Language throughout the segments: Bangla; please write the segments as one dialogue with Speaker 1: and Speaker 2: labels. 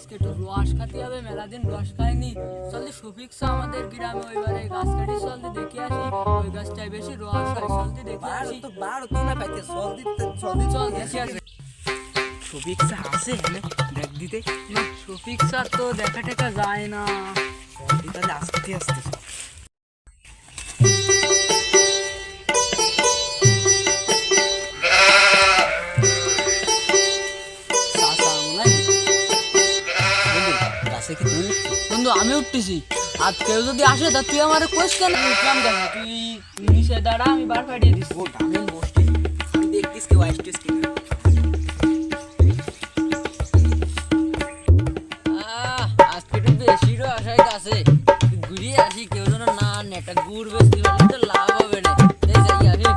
Speaker 1: আজকে একটু রস খাতে হবে, মেলা দিন রস খাইনি। চলদি শফিক স্যার আমাদের গ্রামে ওইবারে গাছ কাটি, চলদি দেখে আসি ওই গাছটায় বেশি রস হয়, চলদি দেখে আসি।
Speaker 2: তো বার তুই না পাইতে
Speaker 1: চল দেখে আসি।
Speaker 2: শফিক স্যার আছে এখানে দেখ দিতে
Speaker 1: না শফিক স্যার তো দেখা টেকা যায় না।
Speaker 2: তাহলে আস্তে আস্তে গাছে কি তুই
Speaker 1: বন্ধু আমি উঠতেছি, আর কেউ যদি আসে তা তুই আমার কোয়েশ্চেন উঠলাম কেন, তুই নিচে দাঁড়া আমি বার পাঠিয়ে দিচ্ছি।
Speaker 2: ও আমি বসছি আমি দেখতিস কেউ আসছিস কি
Speaker 1: আজকে একটু বেশি রস হয় গাছে, ঘুরিয়ে আসি কেউ যেন না নেটা গুড় বেশি হলে তো লাভ হবে না। এই যাই আসি।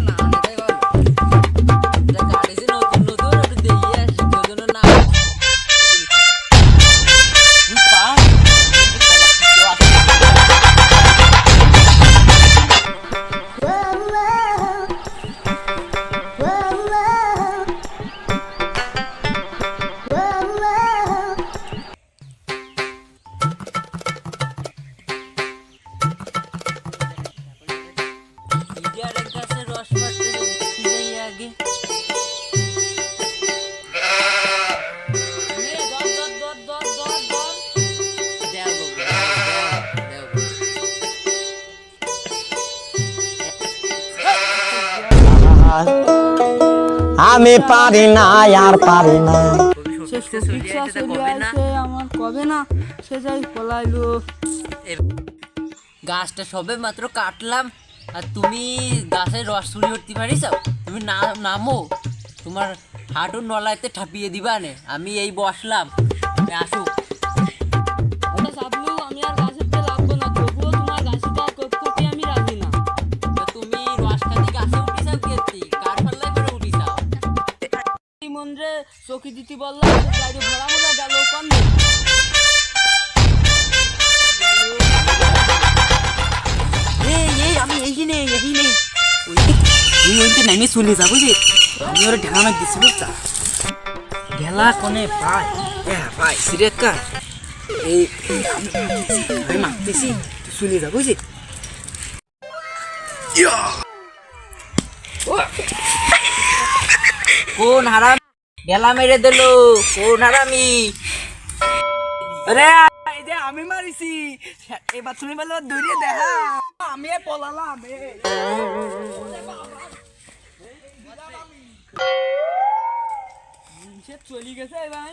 Speaker 1: না নেটাই ভালো, এটা গাড়িছে নতুন নতুন, একটু দেখে আসি কেউ যেন না রস পাড়তে যাই আগে।
Speaker 3: আমি পারি না আর পারি না।
Speaker 1: সে শফিক স্যার চলে আসে, আমার কবে না সে যাই পলাইলো। গাছটা সবে মাত্র কাটলাম আর তুমি গাছের রস চুরি করতে পারিস? তুমি নামো, তোমার হাঁটুর নলাইতে ঠাপিয়ে দিবা নে, আমি এই বসলাম, আসুক। আমি আর গাছেতে লাগবো না, তবুও তোমার গাছটা করতে আমি রাজি না। তুমি রস খাতি গাছে উঠি যাও, কেতি কার পাল্লাই করে উঠি যাও। মন্দিরে চকি দিতে বললাম, ভরা মজা গেল কম
Speaker 2: আমি এইখানে নামে চলে যাবো যে আমি ওরা ঢেলা মার দিচ্ছি বুঝতা ঢেলা কোনে পাই পাই সিরেকা এই আমি মারতেছি চলে যাবো যে কোন হারাম ঢেলা মেরে দিল, কোন হারামি? আরে এই যে আমি মারিছি, এবার তুমি বলো দৌড়িয়ে দেখা আমি পলালাম।
Speaker 1: চলে গেছে এবার